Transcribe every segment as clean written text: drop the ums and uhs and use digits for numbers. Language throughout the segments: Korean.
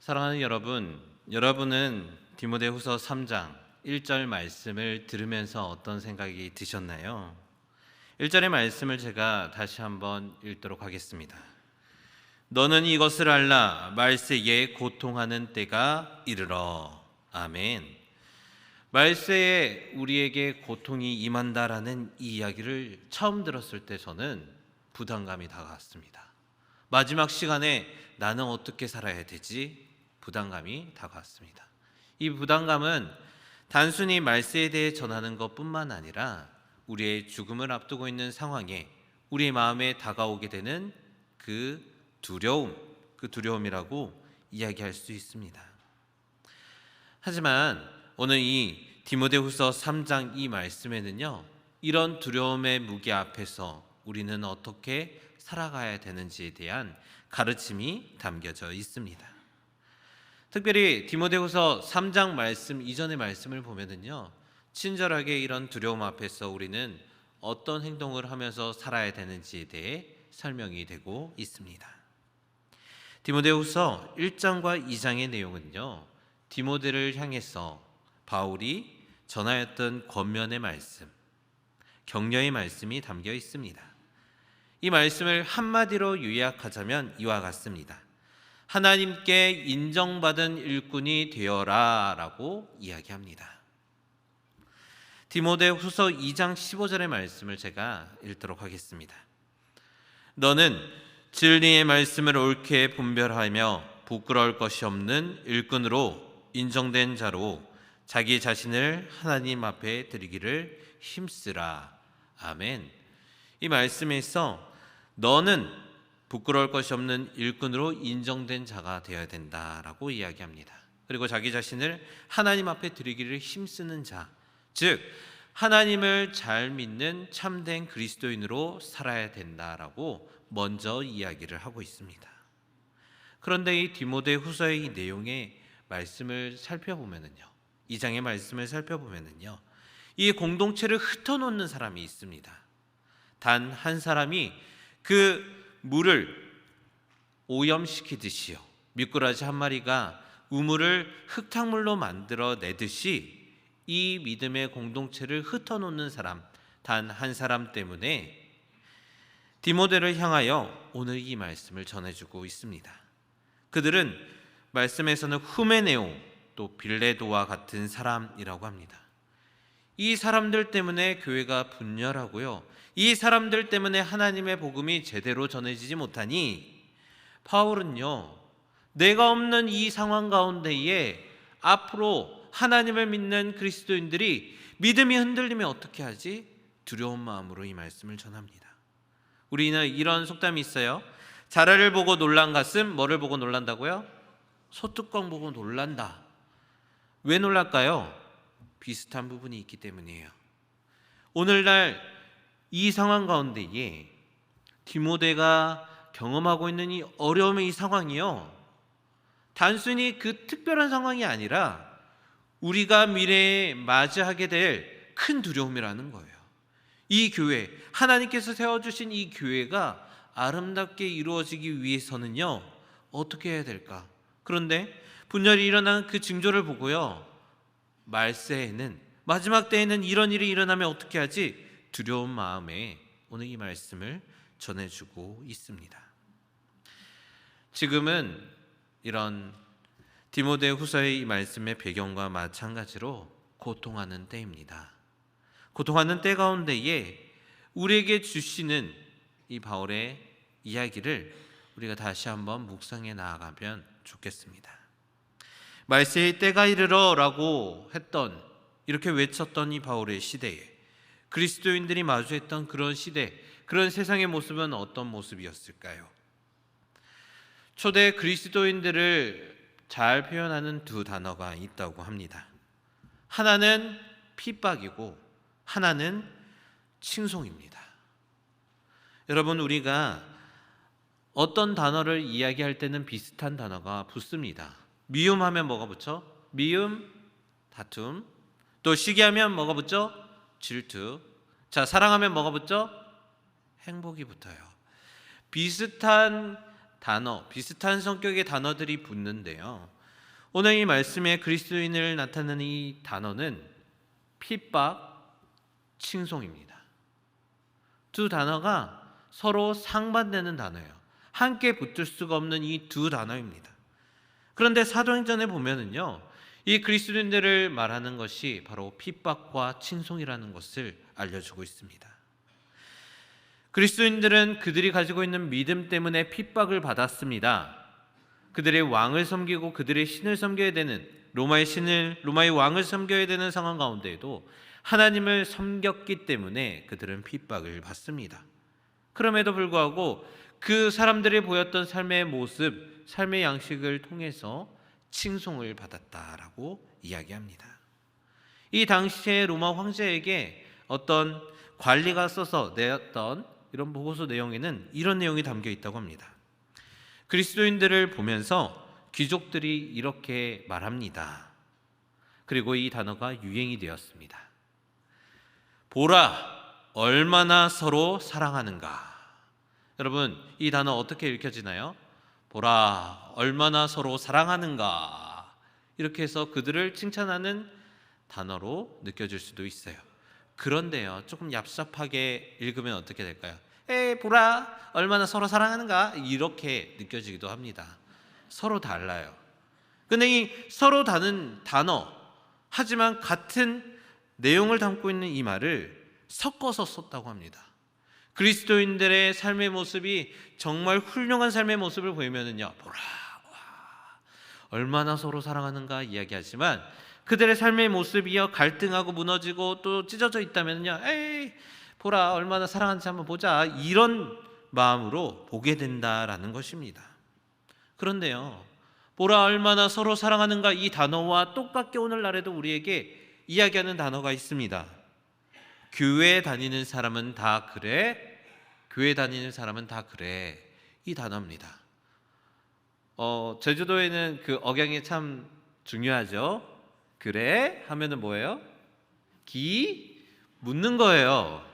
사랑하는 여러분, 여러분은 디모데후서 3장 1절 말씀을 들으면서 어떤 생각이 드셨나요? 1절의 말씀을 제가 다시 한번 읽도록 하겠습니다. 너는 이것을 알라, 말세에 고통하는 때가 이르러. 아멘. 말세에 우리에게 고통이 임한다라는 이 이야기를 처음 들었을 때 저는 부담감이 다가왔습니다. 마지막 시간에 나는 어떻게 살아야 되지? 부담감이 다가왔습니다. 이 부담감은 단순히 말세에 대해 전하는 것뿐만 아니라 우리의 죽음을 앞두고 있는 상황에 우리의 마음에 다가오게 되는 그 두려움이라고 이야기할 수 있습니다. 하지만 오늘 이 디모데후서 3장 이 말씀에는요, 이런 두려움의 무게 앞에서 우리는 어떻게 살아가야 되는지에 대한 가르침이 담겨져 있습니다. 특별히 디모데후서 3장 말씀 이전의 말씀을 보면은요, 친절하게 이런 두려움 앞에서 우리는 어떤 행동을 하면서 살아야 되는지에 대해 설명이 되고 있습니다. 디모데후서 1장과 2장의 내용은요, 디모데를 향해서 바울이 전하였던 권면의 말씀, 격려의 말씀이 담겨 있습니다. 이 말씀을 한마디로 요약하자면 이와 같습니다. 하나님께 인정받은 일꾼이 되어라 라고 이야기합니다. 디모데후서 2장 15절의 말씀을 제가 읽도록 하겠습니다. 너는 진리의 말씀을 옳게 분별하며 부끄러울 것이 없는 일꾼으로 인정된 자로 자기 자신을 하나님 앞에 드리기를 힘쓰라. 아멘. 이 말씀에서 너는 부끄러울 것이 없는 일꾼으로 인정된 자가 되어야 된다라고 이야기합니다. 그리고 자기 자신을 하나님 앞에 드리기를 힘쓰는 자, 즉 하나님을 잘 믿는 참된 그리스도인으로 살아야 된다라고 먼저 이야기를 하고 있습니다. 그런데 이 디모데후서의 이 내용의 말씀을 살펴보면은요, 2장의 말씀을 살펴보면은요, 이 공동체를 흩어놓는 사람이 있습니다. 단 한 사람이 그 물을 오염시키듯이요, 미꾸라지 한 마리가 우물을 흙탕물로 만들어내듯이 이 믿음의 공동체를 흩어놓는 사람, 단 한 사람 때문에 디모데를 향하여 오늘 이 말씀을 전해주고 있습니다. 그들은 말씀에서는 후메네오, 또 빌레도와 같은 사람이라고 합니다. 이 사람들 때문에 교회가 분열하고요, 이 사람들 때문에 하나님의 복음이 제대로 전해지지 못하니 바울은요, 내가 없는 이 상황 가운데에 앞으로 하나님을 믿는 그리스도인들이 믿음이 흔들리면 어떻게 하지? 두려운 마음으로 이 말씀을 전합니다. 우리는 이런 속담이 있어요. 자라를 보고 놀란 가슴, 뭐를 보고 놀란다고요? 소뚜껑 보고 놀란다. 왜 놀랄까요? 비슷한 부분이 있기 때문이에요. 오늘날 이 상황 가운데에 디모데가 경험하고 있는 이 어려움의 이 상황이요, 단순히 그 특별한 상황이 아니라 우리가 미래에 맞이하게 될 큰 두려움이라는 거예요. 이 교회, 하나님께서 세워주신 이 교회가 아름답게 이루어지기 위해서는요, 어떻게 해야 될까? 그런데 분열이 일어나는 그 징조를 보고요, 말세에는, 마지막 때에는 이런 일이 일어나면 어떻게 하지? 두려운 마음에 오늘 이 말씀을 전해주고 있습니다. 지금은 이런 디모데후서의 이 말씀의 배경과 마찬가지로 고통하는 때입니다. 고통하는 때 가운데에 우리에게 주시는 이 바울의 이야기를 우리가 다시 한번 묵상해 나아가면 좋겠습니다. 말세의 때가 이르러 라고 했던, 이렇게 외쳤던 이 바울의 시대에 그리스도인들이 마주했던 그런 시대, 그런 세상의 모습은 어떤 모습이었을까요? 초대 그리스도인들을 잘 표현하는 두 단어가 있다고 합니다. 하나는 핍박이고 하나는 칭송입니다. 여러분, 우리가 어떤 단어를 이야기할 때는 비슷한 단어가 붙습니다. 미움하면 뭐가 붙죠? 미움, 다툼. 또 시기하면 뭐가 붙죠? 질투. 자, 사랑하면 뭐가 붙죠? 행복이 붙어요. 비슷한 단어, 비슷한 성격의 단어들이 붙는데요, 오늘 이 말씀에 그리스도인을 나타내는 이 단어는 핍박, 칭송입니다. 두 단어가 서로 상반되는 단어예요. 함께 붙을 수가 없는 이 두 단어입니다. 그런데 사도행전에 보면은요, 이 그리스도인들을 말하는 것이 바로 핍박과 칭송이라는 것을 알려주고 있습니다. 그리스도인들은 그들이 가지고 있는 믿음 때문에 핍박을 받았습니다. 그들의 왕을 섬기고 그들의 신을 섬겨야 되는, 로마의 왕을 섬겨야 되는 상황 가운데에도 하나님을 섬겼기 때문에 그들은 핍박을 받습니다. 그럼에도 불구하고 그 사람들이 보였던 삶의 모습, 삶의 양식을 통해서 칭송을 받았다라고 이야기합니다. 이 당시에 로마 황제에게 어떤 관리가 써서 내었던 이런 보고서 내용에는 이런 내용이 담겨 있다고 합니다. 그리스도인들을 보면서 귀족들이 이렇게 말합니다. 그리고 이 단어가 유행이 되었습니다. 보라, 얼마나 서로 사랑하는가. 여러분, 이 단어 어떻게 읽혀지나요? 보라, 얼마나 서로 사랑하는가. 이렇게 해서 그들을 칭찬하는 단어로 느껴질 수도 있어요. 그런데요, 조금 얍삽하게 읽으면 어떻게 될까요? 에이, 보라, 얼마나 서로 사랑하는가. 이렇게 느껴지기도 합니다. 서로 달라요. 근데 이 서로 다른 단어, 하지만 같은 내용을 담고 있는 이 말을 섞어서 썼다고 합니다. 그리스도인들의 삶의 모습이 정말 훌륭한 삶의 모습을 보이면은요, 보라, 와, 얼마나 서로 사랑하는가 이야기하지만 그들의 삶의 모습이요, 갈등하고 무너지고 또 찢어져 있다면요, 에이, 보라, 얼마나 사랑하는지 한번 보자, 이런 마음으로 보게 된다라는 것입니다. 그런데요, 보라, 얼마나 서로 사랑하는가, 이 단어와 똑같게 오늘날에도 우리에게 이야기하는 단어가 있습니다. 교회 다니는 사람은 다 그래. 교회 다니는 사람은 다 그래. 이 단어입니다. 제주도에는 그 억양이 참 중요하죠. 그래 하면은 뭐예요? 묻는 거예요.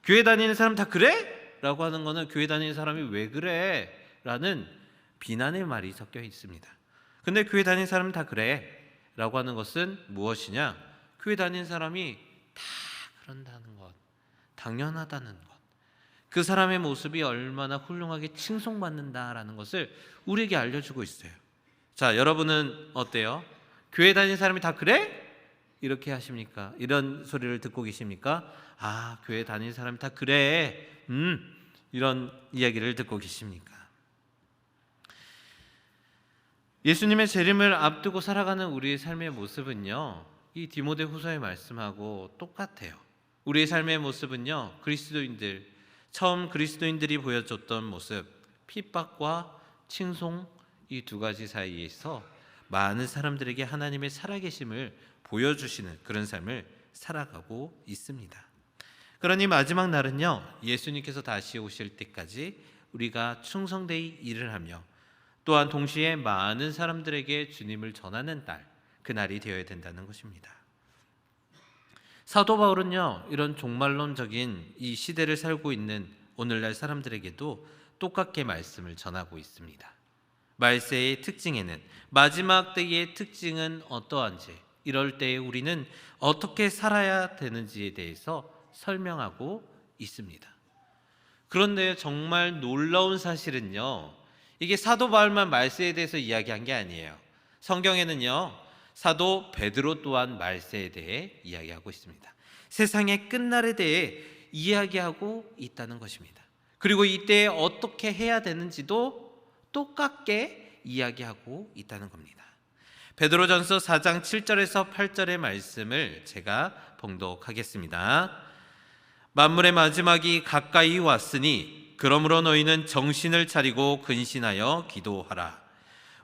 교회 다니는 사람 다 그래? 라고 하는 거는 교회 다니는 사람이 왜 그래? 라는 비난의 말이 섞여 있습니다. 근데 교회 다니는 사람은 다 그래? 라고 하는 것은 무엇이냐? 교회 다니는 사람이 다 그런다는 것, 당연하다는 것, 그 사람의 모습이 얼마나 훌륭하게 칭송받는다라는 것을 우리에게 알려주고 있어요. 자, 여러분은 어때요? 교회 다니는 사람이 다 그래? 이렇게 하십니까? 이런 소리를 듣고 계십니까? 아, 교회 다니는 사람이 다 그래. 이런 이야기를 듣고 계십니까? 예수님의 재림을 앞두고 살아가는 우리의 삶의 모습은요, 이 디모데후서의 말씀하고 똑같아요. 우리의 삶의 모습은요, 처음 그리스도인들이 보여줬던 모습, 핍박과 칭송, 이 두 가지 사이에서 많은 사람들에게 하나님의 살아계심을 보여주시는 그런 삶을 살아가고 있습니다. 그러니 마지막 날은요, 예수님께서 다시 오실 때까지 우리가 충성되이 일을 하며 또한 동시에 많은 사람들에게 주님을 전하는 날, 그날이 되어야 된다는 것입니다. 사도 바울은요, 이런 종말론적인 이 시대를 살고 있는 오늘날 사람들에게도 똑같게 말씀을 전하고 있습니다. 말세의 특징에는, 마지막 때의 특징은 어떠한지, 이럴 때에 우리는 어떻게 살아야 되는지에 대해서 설명하고 있습니다. 그런데 정말 놀라운 사실은요, 이게 사도 바울만 말세에 대해서 이야기한 게 아니에요. 성경에는요, 사도 베드로 또한 말세에 대해 이야기하고 있습니다. 세상의 끝날에 대해 이야기하고 있다는 것입니다. 그리고 이때 어떻게 해야 되는지도 똑같게 이야기하고 있다는 겁니다. 베드로전서 4장 7절에서 8절의 말씀을 제가 봉독하겠습니다. 만물의 마지막이 가까이 왔으니 그러므로 너희는 정신을 차리고 근신하여 기도하라.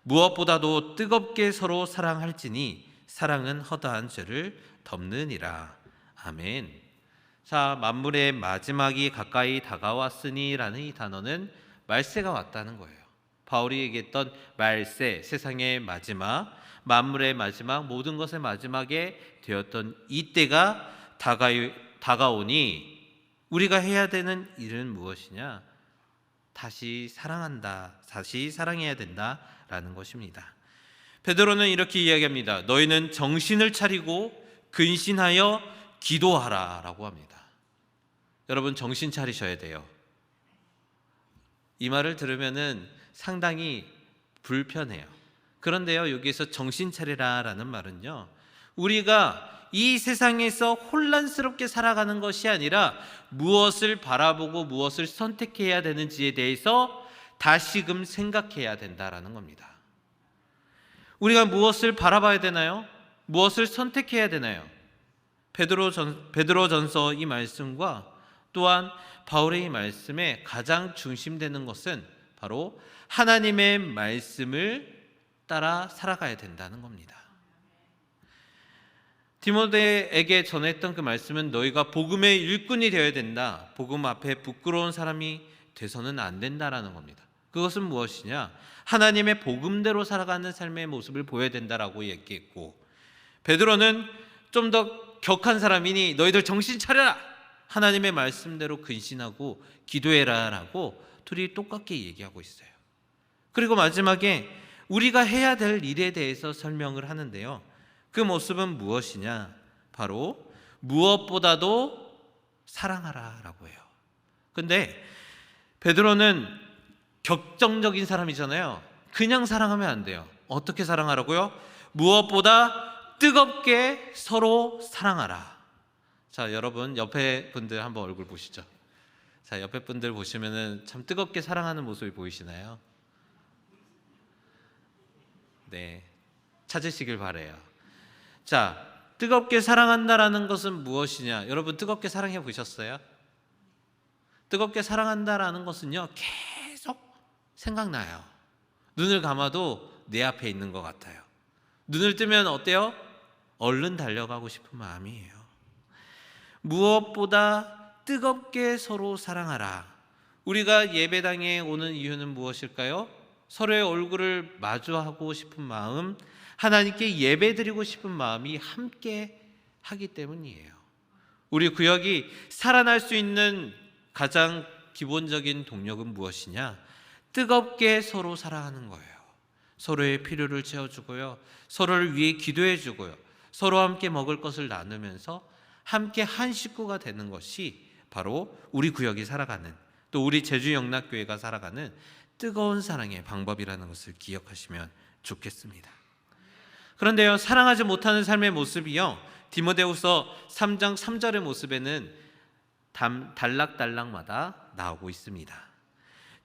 무엇보다도 뜨겁게 서로 사랑할지니 사랑은 허다한 죄를 덮느니라. 아멘. 자, 만물의 마지막이 가까이 다가왔으니 라는 이 단어는 말세가 왔다는 거예요. 바울이 얘기했던 말세, 세상의 마지막, 만물의 마지막, 모든 것의 마지막에 되었던 이때가 다가오니 우리가 해야 되는 일은 무엇이냐? 다시 사랑한다, 다시 사랑해야 된다라는 것입니다. 베드로는 이렇게 이야기합니다. 너희는 정신을 차리고 근신하여 기도하라 라고 합니다. 여러분, 정신 차리셔야 돼요. 이 말을 들으면은 상당히 불편해요. 그런데요, 여기에서 정신 차리라 라는 말은요, 우리가 이 세상에서 혼란스럽게 살아가는 것이 아니라 무엇을 바라보고 무엇을 선택해야 되는지에 대해서 다시금 생각해야 된다라는 겁니다. 우리가 무엇을 바라봐야 되나요? 무엇을 선택해야 되나요? 베드로전서 이 말씀과 또한 바울의 이 말씀에 가장 중심되는 것은 바로 하나님의 말씀을 따라 살아가야 된다는 겁니다. 디모데에게 전했던 그 말씀은 너희가 복음의 일꾼이 되어야 된다. 복음 앞에 부끄러운 사람이 돼서는 안 된다라는 겁니다. 그것은 무엇이냐? 하나님의 복음대로 살아가는 삶의 모습을 보여야 된다라고 얘기했고, 베드로는 좀 더 격한 사람이니 너희들 정신 차려라! 하나님의 말씀대로 근신하고 기도해라 라고 둘이 똑같게 얘기하고 있어요. 그리고 마지막에 우리가 해야 될 일에 대해서 설명을 하는데요, 그 모습은 무엇이냐? 바로 무엇보다도 사랑하라 라고 해요. 근데 베드로는 격정적인 사람이잖아요. 그냥 사랑하면 안 돼요. 어떻게 사랑하라고요? 무엇보다 뜨겁게 서로 사랑하라. 자, 여러분 옆에 분들 한번 얼굴 보시죠. 자, 옆에 분들 보시면은 참 뜨겁게 사랑하는 모습이 보이시나요? 네, 찾으시길 바래요. 자, 뜨겁게 사랑한다라는 것은 무엇이냐? 여러분 뜨겁게 사랑해 보셨어요? 뜨겁게 사랑한다라는 것은요, 계속 생각나요. 눈을 감아도 내 앞에 있는 것 같아요. 눈을 뜨면 어때요? 얼른 달려가고 싶은 마음이에요. 무엇보다 뜨겁게 서로 사랑하라. 우리가 예배당에 오는 이유는 무엇일까요? 서로의 얼굴을 마주하고 싶은 마음, 하나님께 예배드리고 싶은 마음이 함께 하기 때문이에요. 우리 구역이 살아날 수 있는 가장 기본적인 동력은 무엇이냐? 뜨겁게 서로 사랑하는 거예요. 서로의 필요를 채워주고요, 서로를 위해 기도해주고요, 서로 함께 먹을 것을 나누면서 함께 한 식구가 되는 것이 바로 우리 구역이 살아가는, 또 우리 제주영락교회가 살아가는 뜨거운 사랑의 방법이라는 것을 기억하시면 좋겠습니다. 그런데요, 사랑하지 못하는 삶의 모습이요, 디모데후서 3장 3절의 모습에는 단락단락마다 나오고 있습니다.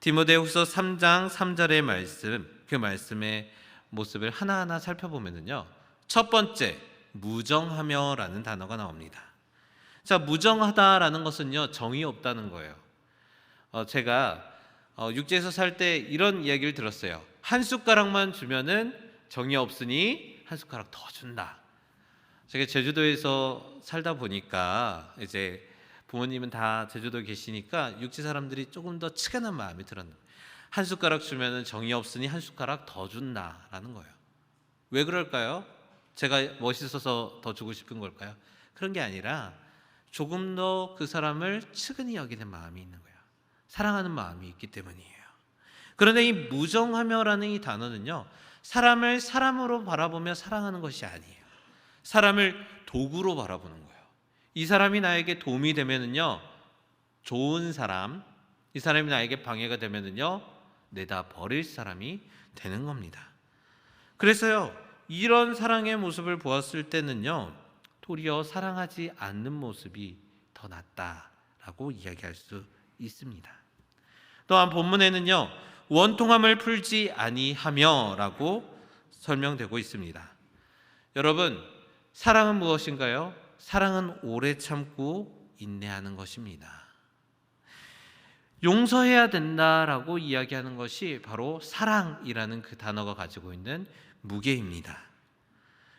디모데후서 3장 3절의 말씀, 그 말씀의 모습을 하나하나 살펴보면요, 첫 번째, 무정하며라는 단어가 나옵니다. 자, 무정하다라는 것은요, 정이 없다는 거예요. 제가 육지에서 살 때 이런 이야기를 들었어요. 한 숟가락만 주면은 정이 없으니 한 숟가락 더 준다. 제가 제주도에서 살다 보니까 이제 부모님은 다 제주도에 계시니까 육지 사람들이 조금 더 측은한 마음이 들었는데, 한 숟가락 주면은 정이 없으니 한 숟가락 더 준다라는 거예요. 왜 그럴까요? 제가 멋있어서 더 주고 싶은 걸까요? 그런 게 아니라 조금 더 그 사람을 측은히 여기는 마음이 있는 거예요. 사랑하는 마음이 있기 때문이에요. 그런데 이 무정하며라는 이 단어는요, 사람을 사람으로 바라보며 사랑하는 것이 아니에요. 사람을 도구로 바라보는 거예요. 이 사람이 나에게 도움이 되면은요, 좋은 사람, 이 사람이 나에게 방해가 되면은요, 내다 버릴 사람이 되는 겁니다. 그래서요, 이런 사랑의 모습을 보았을 때는요, 도리어 사랑하지 않는 모습이 더 낫다라고 이야기할 수 있습니다. 또한 본문에는요, 원통함을 풀지 아니하며라고 설명되고 있습니다. 여러분, 사랑은 무엇인가요? 사랑은 오래 참고 인내하는 것입니다. 용서해야 된다라고 이야기하는 것이 바로 사랑이라는 그 단어가 가지고 있는 무게입니다.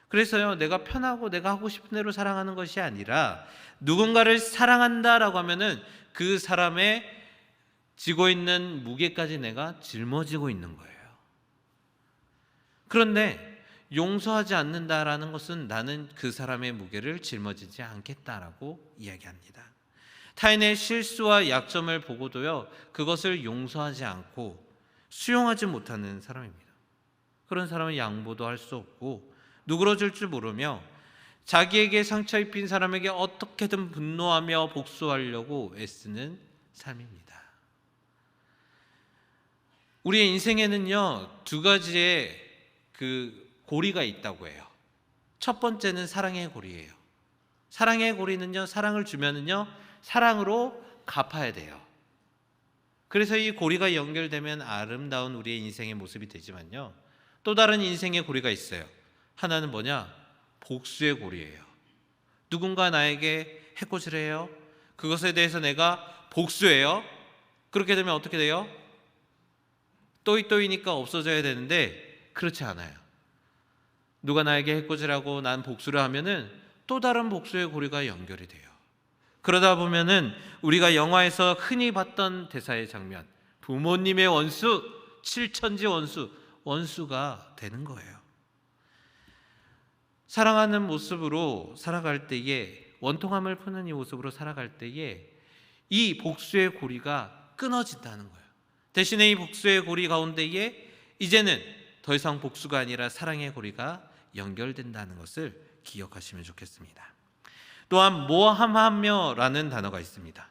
그래서요, 내가 편하고 내가 하고 싶은 대로 사랑하는 것이 아니라 누군가를 사랑한다라고 하면은 그 사람의 지고 있는 무게까지 내가 짊어지고 있는 거예요. 그런데 용서하지 않는다라는 것은 나는 그 사람의 무게를 짊어지지 않겠다라고 이야기합니다. 타인의 실수와 약점을 보고도요, 그것을 용서하지 않고 수용하지 못하는 사람입니다. 그런 사람은 양보도 할 수 없고 누그러질 줄 모르며 자기에게 상처 입힌 사람에게 어떻게든 분노하며 복수하려고 애쓰는 삶입니다. 우리의 인생에는요, 두 가지의 고리가 있다고 해요. 첫 번째는 사랑의 고리예요. 사랑의 고리는요, 사랑을 주면은요, 사랑으로 갚아야 돼요. 그래서 이 고리가 연결되면 아름다운 우리의 인생의 모습이 되지만요, 또 다른 인생의 고리가 있어요. 하나는 뭐냐? 복수의 고리예요. 누군가 나에게 해코지를 해요. 그것에 대해서 내가 복수해요. 그렇게 되면 어떻게 돼요? 또이또이니까 없어져야 되는데 그렇지 않아요. 누가 나에게 해코지하고 난 복수를 하면은 또 다른 복수의 고리가 연결이 돼요. 그러다 보면은 우리가 영화에서 흔히 봤던 대사의 장면, 부모님의 원수, 칠천지 원수가 되는 거예요. 사랑하는 모습으로 살아갈 때에, 원통함을 푸는 이 모습으로 살아갈 때에 이 복수의 고리가 끊어진다는 거예요. 대신에 이 복수의 고리 가운데에 이제는 더 이상 복수가 아니라 사랑의 고리가 연결된다는 것을 기억하시면 좋겠습니다. 또한 모함하며라는 단어가 있습니다.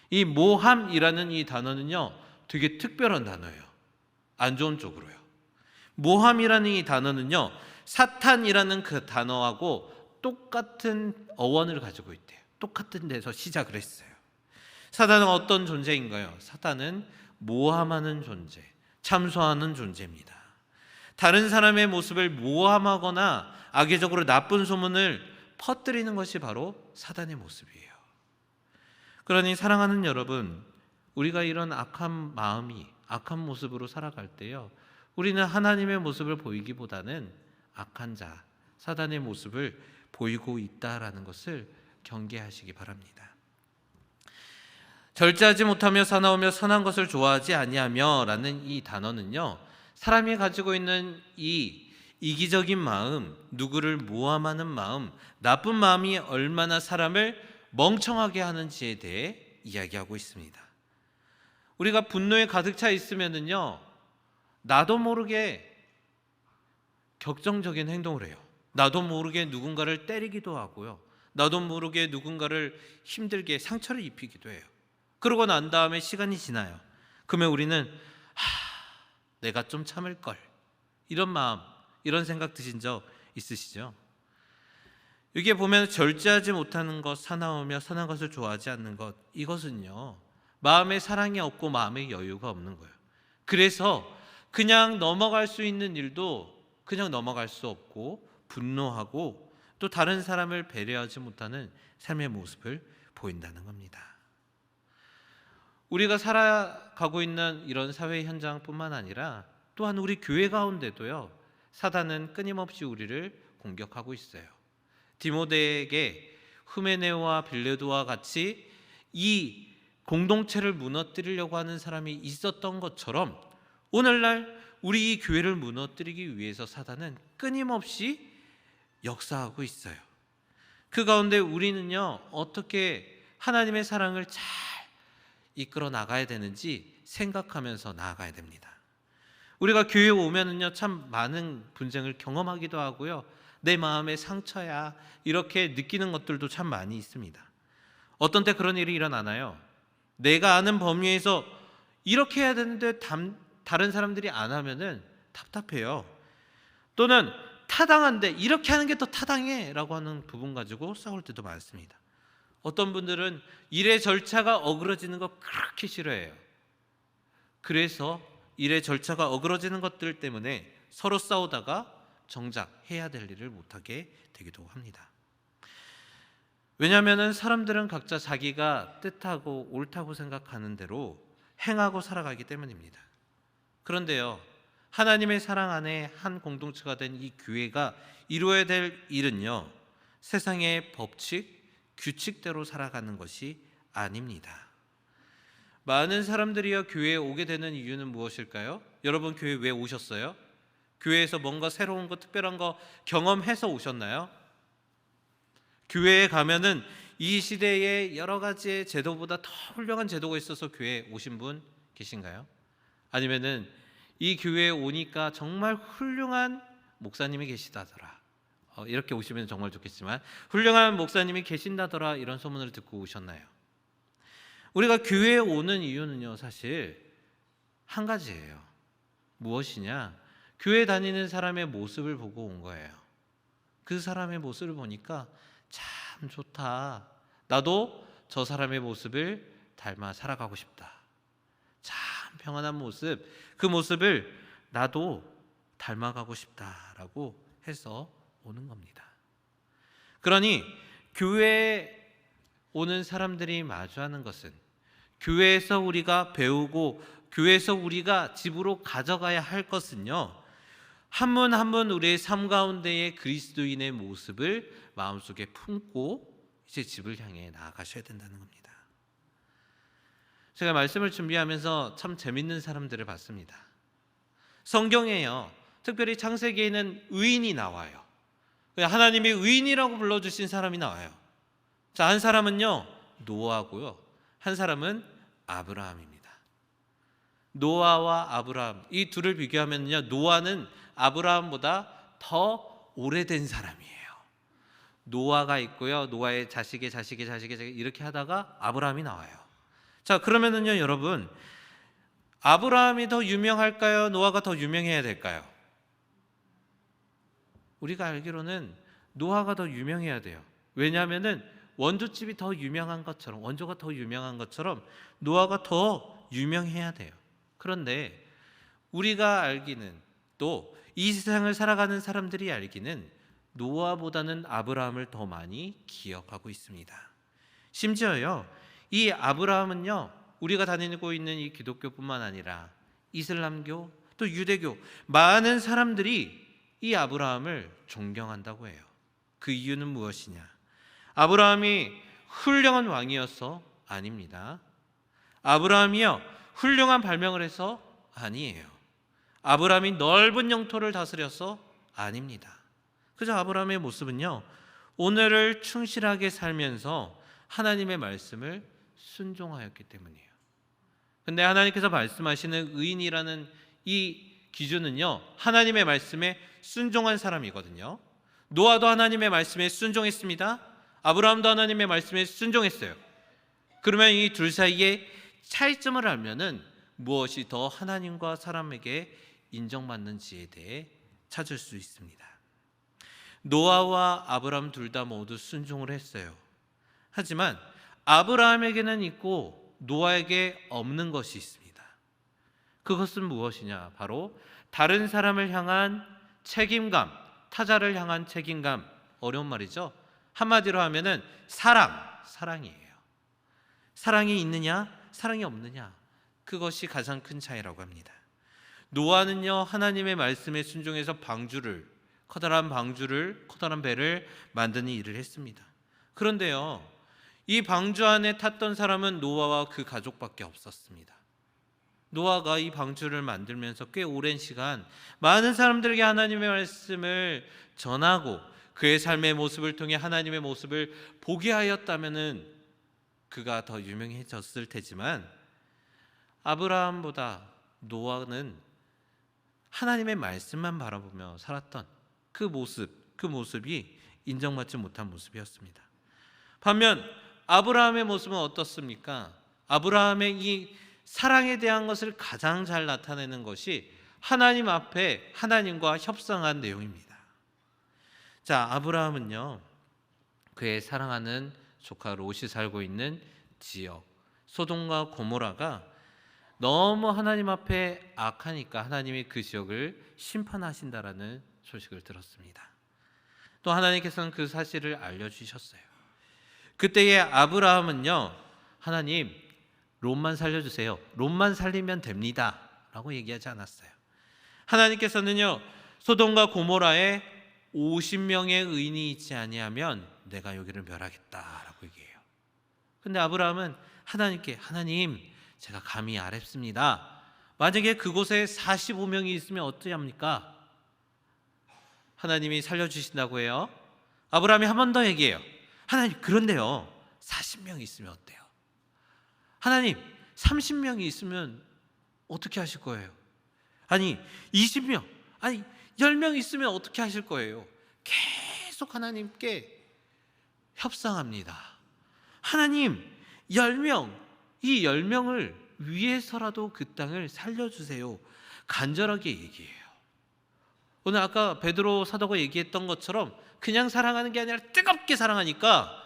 이 모함이라는 이 단어는요, 되게 특별한 단어예요. 안 좋은 쪽으로요. 모함이라는 이 단어는요, 사탄이라는 그 단어하고 똑같은 어원을 가지고 있대요. 똑같은 데서 시작을 했어요. 사탄은 어떤 존재인가요? 사탄은 모함하는 존재, 참소하는 존재입니다. 다른 사람의 모습을 모함하거나 악의적으로 나쁜 소문을 퍼뜨리는 것이 바로 사탄의 모습이에요. 그러니 사랑하는 여러분, 우리가 이런 악한 마음이, 악한 모습으로 살아갈 때요, 우리는 하나님의 모습을 보이기보다는 악한 자, 사탄의 모습을 보이고 있다라는 것을 경계하시기 바랍니다. 절제하지 못하며 사나우며 선한 것을 좋아하지 아니하며 라는 이 단어는요, 사람이 가지고 있는 이 이기적인 마음, 누구를 모함하는 마음, 나쁜 마음이 얼마나 사람을 멍청하게 하는지에 대해 이야기하고 있습니다. 우리가 분노에 가득 차 있으면은요, 나도 모르게 격정적인 행동을 해요. 나도 모르게 누군가를 때리기도 하고요. 나도 모르게 누군가를 힘들게 상처를 입히기도 해요. 그러고 난 다음에 시간이 지나요. 그러면 우리는 내가 좀 참을 걸, 이런 마음, 이런 생각 드신 적 있으시죠? 여기에 보면 절제하지 못하는 것, 사나우며 선한 것을 좋아하지 않는 것, 이것은요, 마음에 사랑이 없고 마음에 여유가 없는 거예요. 그래서 그냥 넘어갈 수 있는 일도 그냥 넘어갈 수 없고, 분노하고 또 다른 사람을 배려하지 못하는 삶의 모습을 보인다는 겁니다. 우리가 살아가고 있는 이런 사회 현장뿐만 아니라 또한 우리 교회 가운데도요, 사단은 끊임없이 우리를 공격하고 있어요. 디모데에게 후메네오와 빌레도와 같이 이 공동체를 무너뜨리려고 하는 사람이 있었던 것처럼 오늘날 우리 이 교회를 무너뜨리기 위해서 사단은 끊임없이 역사하고 있어요. 그 가운데 우리는요, 어떻게 하나님의 사랑을 잘 이끌어 나가야 되는지 생각하면서 나아가야 됩니다. 우리가 교회에 오면은요, 참 많은 분쟁을 경험하기도 하고요, 내 마음의 상처야, 이렇게 느끼는 것들도 참 많이 있습니다. 어떤 때 그런 일이 일어나나요? 내가 아는 범위에서 이렇게 해야 되는데 다른 사람들이 안 하면은 답답해요. 또는 타당한데 이렇게 하는 게 더 타당해 라고 하는 부분 가지고 싸울 때도 많습니다. 어떤 분들은 일의 절차가 어그러지는 거 그렇게 싫어해요. 그래서 일의 절차가 어그러지는 것들 때문에 서로 싸우다가 정작 해야 될 일을 못하게 되기도 합니다. 왜냐하면 사람들은 각자 자기가 뜻하고 옳다고 생각하는 대로 행하고 살아가기 때문입니다. 그런데요, 하나님의 사랑 안에 한 공동체가 된 이 교회가 이루어야 될 일은요, 세상의 법칙, 규칙대로 살아가는 것이 아닙니다. 많은 사람들이요, 교회에 오게 되는 이유는 무엇일까요? 여러분 교회 왜 오셨어요? 교회에서 뭔가 새로운 거, 특별한 거 경험해서 오셨나요? 교회에 가면은 이 시대에 여러 가지의 제도보다 더 훌륭한 제도가 있어서 교회에 오신 분 계신가요? 아니면은 이 교회에 오니까 정말 훌륭한 목사님이 계시다더라. 이렇게 오시면 정말 좋겠지만 훌륭한 목사님이 계신다더라, 이런 소문을 듣고 오셨나요? 우리가 교회에 오는 이유는요, 사실 한 가지예요. 무엇이냐? 교회 다니는 사람의 모습을 보고 온 거예요. 그 사람의 모습을 보니까 참 좋다. 나도 저 사람의 모습을 닮아 살아가고 싶다. 참 평안한 모습, 그 모습을 나도 닮아가고 싶다라고 해서 오는 겁니다. 그러니 교회에 오는 사람들이 마주하는 것은, 교회에서 우리가 배우고 교회에서 우리가 집으로 가져가야 할 것은요, 한 분 한 분 우리의 삶 가운데의 그리스도인의 모습을 마음속에 품고 이제 집을 향해 나아가셔야 된다는 겁니다. 제가 말씀을 준비하면서 참 재밌는 사람들을 봤습니다. 성경에요, 특별히 창세기에는 의인이 나와요. 하나님이 의인이라고 불러주신 사람이 나와요. 자, 한 사람은요 노아고요, 한 사람은 아브라함입니다. 노아와 아브라함, 이 둘을 비교하면요, 노아는 아브라함보다 더 오래된 사람이에요. 노아가 있고요, 노아의 자식의 자식의 자식의 자식, 이렇게 하다가 아브라함이 나와요. 자, 그러면은요 여러분, 아브라함이 더 유명할까요? 노아가 더 유명해야 될까요? 우리가 알기로는 노아가 더 유명해야 돼요. 왜냐하면은 원조집이 더 유명한 것처럼, 원조가 더 유명한 것처럼 노아가 더 유명해야 돼요. 그런데 우리가 알기는, 또 이 세상을 살아가는 사람들이 알기는 노아보다는 아브라함을 더 많이 기억하고 있습니다. 심지어요, 이 아브라함은요, 우리가 다니고 있는 이 기독교뿐만 아니라 이슬람교, 또 유대교, 많은 사람들이 이 아브라함을 존경한다고 해요. 그 이유는 무엇이냐? 아브라함이 훌륭한 왕이어서? 아닙니다. 아브라함이요 훌륭한 발명을 해서? 아니에요. 아브라함이 넓은 영토를 다스려서? 아닙니다. 그저 아브라함의 모습은요, 오늘을 충실하게 살면서 하나님의 말씀을 순종하였기 때문이에요. 근데 하나님께서 말씀하시는 의인이라는 이 기준은요, 하나님의 말씀에 순종한 사람이거든요. 노아도 하나님의 말씀에 순종했습니다. 아브라함도 하나님의 말씀에 순종했어요. 그러면 이 둘 사이의 차이점을 알면은 무엇이 더 하나님과 사람에게 인정받는지에 대해 찾을 수 있습니다. 노아와 아브라함 둘 다 모두 순종을 했어요. 하지만 아브라함에게는 있고 노아에게 없는 것이 있습니다. 그것은 무엇이냐? 바로 다른 사람을 향한 책임감, 타자를 향한 책임감. 어려운 말이죠. 한마디로 하면은 사랑이에요. 사랑이 있느냐, 사랑이 없느냐, 그것이 가장 큰 차이라고 합니다. 노아는요, 하나님의 말씀에 순종해서 커다란 배를 만드는 일을 했습니다. 그런데요, 이 방주 안에 탔던 사람은 노아와 그 가족밖에 없었습니다. 노아가 이 방주를 만들면서 꽤 오랜 시간 많은 사람들에게 하나님의 말씀을 전하고 그의 삶의 모습을 통해 하나님의 모습을 보게 하였다면은 그가 더 유명해졌을 테지만, 아브라함보다 노아는 하나님의 말씀만 바라보며 살았던 그 모습이 인정받지 못한 모습이었습니다. 반면 아브라함의 모습은 어떻습니까? 아브라함의 이 사랑에 대한 것을 가장 잘 나타내는 것이 하나님 앞에 하나님과 협상한 내용입니다. 자, 아브라함은요, 그의 사랑하는 조카 롯이 살고 있는 지역 소돔과 고모라가 너무 하나님 앞에 악하니까 하나님이 그 지역을 심판하신다라는 소식을 들었습니다. 또 하나님께서는 그 사실을 알려주셨어요. 그때의 아브라함은요, 하나님, 롯만 살려주세요, 롯만 살리면 됩니다 라고 얘기하지 않았어요. 하나님께서는요, 소돔과 고모라에 50명의 의인이 있지 아니하면 내가 여기를 멸하겠다라고 얘기해요. 근데 아브라함은 하나님께, 하나님, 제가 감히 아뢰습니다. 만약에 그곳에 45명이 있으면 어떠합니까? 하나님이 살려주신다고 해요. 아브라함이 한 번 더 얘기해요. 하나님, 그런데요, 40명이 있으면 어때요? 하나님, 30명이 있으면 어떻게 하실 거예요? 아니 20명, 아니 10명 있으면 어떻게 하실 거예요? 계속 하나님께 협상합니다. 하나님 10명, 이 10명을 위해서라도 그 땅을 살려주세요. 간절하게 얘기해요. 오늘 아까 베드로 사도가 얘기했던 것처럼 그냥 사랑하는 게 아니라 뜨겁게 사랑하니까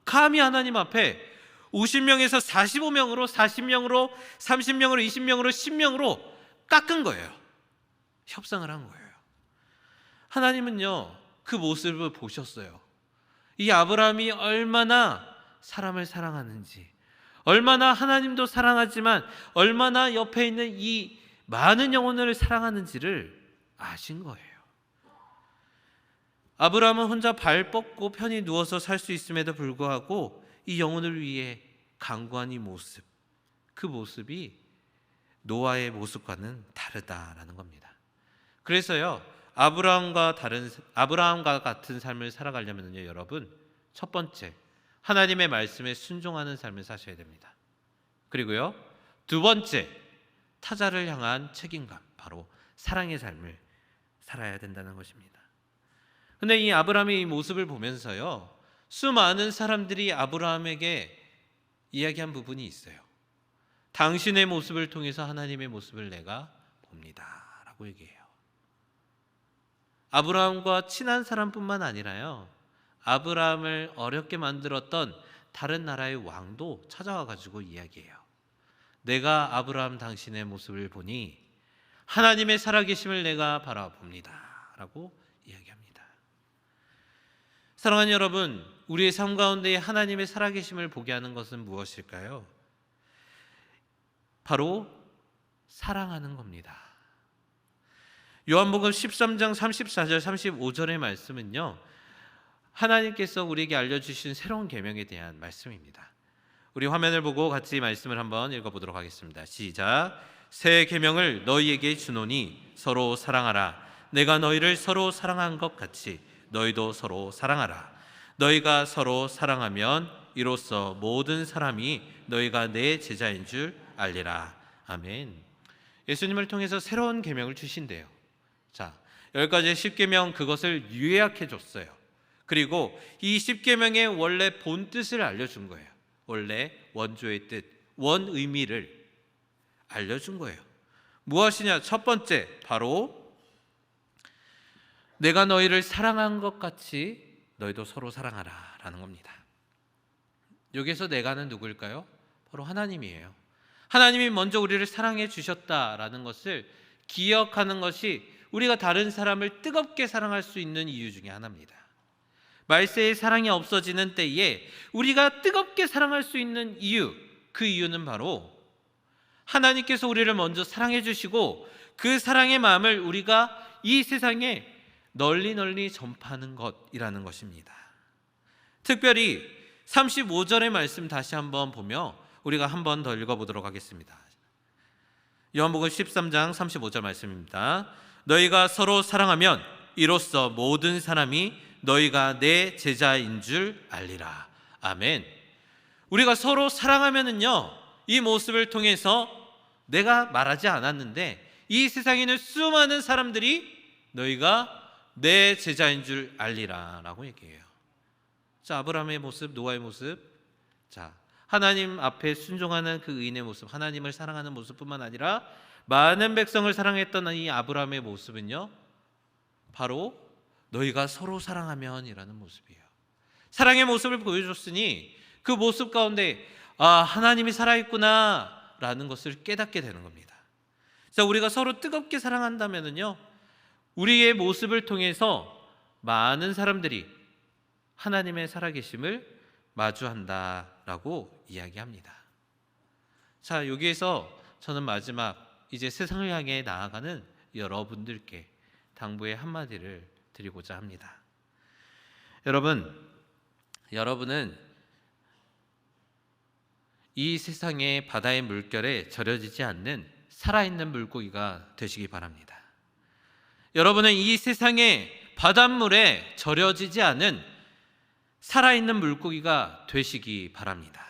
감히 하나님 앞에 50명에서 45명으로, 40명으로, 30명으로, 20명으로, 10명으로 깎은 거예요. 협상을 한 거예요. 하나님은요, 그 모습을 보셨어요. 이 아브라함이 얼마나 사람을 사랑하는지, 얼마나 하나님도 사랑하지만 얼마나 옆에 있는 이 많은 영혼을 사랑하는지를 아신 거예요. 아브라함은 혼자 발 뻗고 편히 누워서 살 수 있음에도 불구하고 이 영혼을 위해 간구한 이 모습, 그 모습이 노아의 모습과는 다르다라는 겁니다. 그래서요, 아브라함과 같은 삶을 살아가려면요, 여러분, 첫 번째, 하나님의 말씀에 순종하는 삶을 사셔야 됩니다. 그리고요, 두 번째, 타자를 향한 책임감, 바로 사랑의 삶을 살아야 된다는 것입니다. 근데 이 아브라함의 이 모습을 보면서요, 수많은 사람들이 아브라함에게 이야기한 부분이 있어요. 당신의 모습을 통해서 하나님의 모습을 내가 봅니다 라고 얘기해요. 아브라함과 친한 사람뿐만 아니라요, 아브라함을 어렵게 만들었던 다른 나라의 왕도 찾아와 가지고 이야기해요. 내가 아브라함 당신의 모습을 보니 하나님의 살아계심을 내가 바라봅니다 라고 이야기합니다. 사랑하는 여러분, 우리의 삶 가운데 하나님의 살아계심을 보게 하는 것은 무엇일까요? 바로 사랑하는 겁니다. 요한복음 13장 34절 35절의 말씀은요, 하나님께서 우리에게 알려주신 새로운 계명에 대한 말씀입니다. 우리 화면을 보고 같이 말씀을 한번 읽어보도록 하겠습니다. 시작. 새 계명을 너희에게 주노니 서로 사랑하라. 내가 너희를 서로 사랑한 것 같이 너희도 서로 사랑하라. 너희가 서로 사랑하면 이로써 모든 사람이 너희가 내 제자인 줄 알리라. 아멘. 예수님을 통해서 새로운 계명을 주신대요. 자, 10가지의 10계명, 그것을 요약해 줬어요. 그리고 이 10계명의 원래 본 뜻을 알려준 거예요. 원래 원조의 뜻, 원 의미를 알려준 거예요. 무엇이냐? 첫 번째, 바로 내가 너희를 사랑한 것 같이 너희도 서로 사랑하라 라는 겁니다. 여기서 내가는 누구일까요? 바로 하나님이에요. 하나님이 먼저 우리를 사랑해 주셨다라는 것을 기억하는 것이 우리가 다른 사람을 뜨겁게 사랑할 수 있는 이유 중에 하나입니다. 말세의 사랑이 없어지는 때에 우리가 뜨겁게 사랑할 수 있는 이유, 그 이유는 바로 하나님께서 우리를 먼저 사랑해 주시고 그 사랑의 마음을 우리가 이 세상에 널리 전파하는 것이라는 것입니다. 특별히 35절의 말씀 다시 한번 보며 우리가 한 번 더 읽어보도록 하겠습니다. 요한복음 13장 35절 말씀입니다. 너희가 서로 사랑하면 이로써 모든 사람이 너희가 내 제자인 줄 알리라. 아멘. 우리가 서로 사랑하면은요, 이 모습을 통해서 내가 말하지 않았는데 이 세상에 있는 수많은 사람들이 너희가 내 제자인 줄 알리라 라고 얘기해요. 자, 아브라함의 모습, 노아의 모습, 자, 하나님 앞에 순종하는 그 의인의 모습, 하나님을 사랑하는 모습뿐만 아니라 많은 백성을 사랑했던 이 아브라함의 모습은요, 바로 너희가 서로 사랑하면 이라는 모습이에요. 사랑의 모습을 보여줬으니 그 모습 가운데 하나님이 살아있구나 라는 것을 깨닫게 되는 겁니다. 자, 우리가 서로 뜨겁게 사랑한다면요, 우리의 모습을 통해서 많은 사람들이 하나님의 살아계심을 마주한다라고 이야기합니다. 자, 여기에서 저는 마지막 이제 세상을 향해 나아가는 여러분들께 당부의 한마디를 드리고자 합니다. 여러분은 이 세상의 바다의 물결에 절여지지 않는 살아있는 물고기가 되시기 바랍니다. 여러분은 이 세상의 바닷물에 절여지지 않은 살아있는 물고기가 되시기 바랍니다.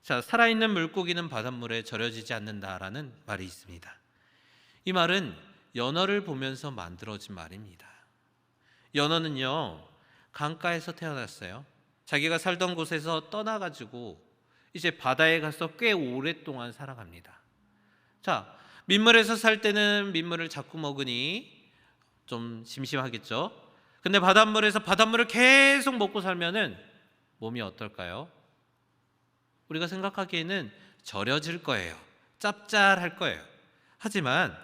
자, 살아있는 물고기는 바닷물에 절여지지 않는다라는 말이 있습니다. 이 말은 연어를 보면서 만들어진 말입니다. 연어는요, 강가에서 태어났어요. 자기가 살던 곳에서 떠나가지고 이제 바다에 가서 꽤 오랫동안 살아갑니다. 자, 민물에서 살 때는 민물을 자꾸 먹으니 좀 심심하겠죠. 근데 바닷물에서 바닷물을 계속 먹고 살면은 몸이 어떨까요? 우리가 생각하기에는 절여질 거예요. 짭짤할 거예요. 하지만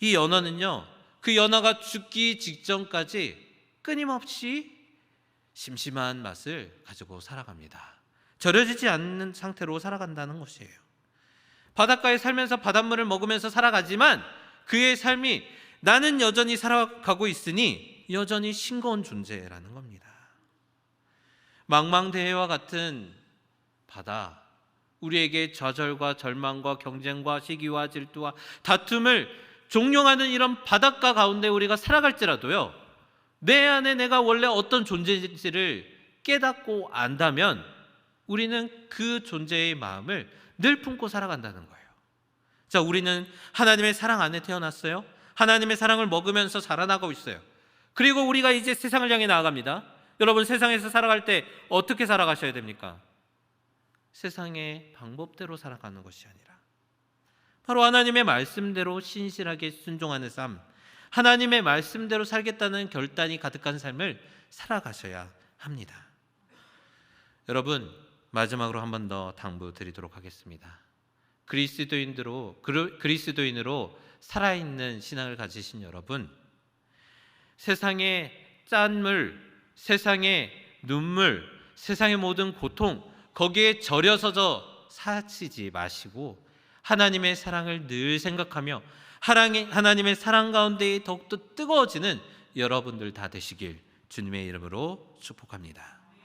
이 연어는요, 그 연어가 죽기 직전까지 끊임없이 심심한 맛을 가지고 살아갑니다. 절여지지 않는 상태로 살아간다는 것이에요. 바닷가에 살면서 바닷물을 먹으면서 살아가지만 그의 삶이 나는 여전히 살아가고 있으니 여전히 싱거운 존재라는 겁니다. 망망대해와 같은 바다, 우리에게 좌절과 절망과 경쟁과 시기와 질투와 다툼을 종용하는 이런 바닷가 가운데 우리가 살아갈지라도요, 내 안에 내가 원래 어떤 존재인지를 깨닫고 안다면 우리는 그 존재의 마음을 늘 품고 살아간다는 거예요. 자, 우리는 하나님의 사랑 안에 태어났어요. 하나님의 사랑을 먹으면서 자라나고 있어요. 그리고 우리가 이제 세상을 향해 나아갑니다. 여러분, 세상에서 살아갈 때 어떻게 살아가셔야 됩니까? 세상의 방법대로 살아가는 것이 아니라 바로 하나님의 말씀대로 신실하게 순종하는 삶, 하나님의 말씀대로 살겠다는 결단이 가득한 삶을 살아가셔야 합니다. 여러분, 마지막으로 한 번 더 당부드리도록 하겠습니다. 그리스도인으로 살아있는 신앙을 가지신 여러분, 세상의 짠물, 세상의 눈물, 세상의 모든 고통, 거기에 절여서져 사치지 마시고 하나님의 사랑을 늘 생각하며 하나님의 사랑 가운데 더욱더 뜨거워지는 여러분들 다 되시길 주님의 이름으로 축복합니다.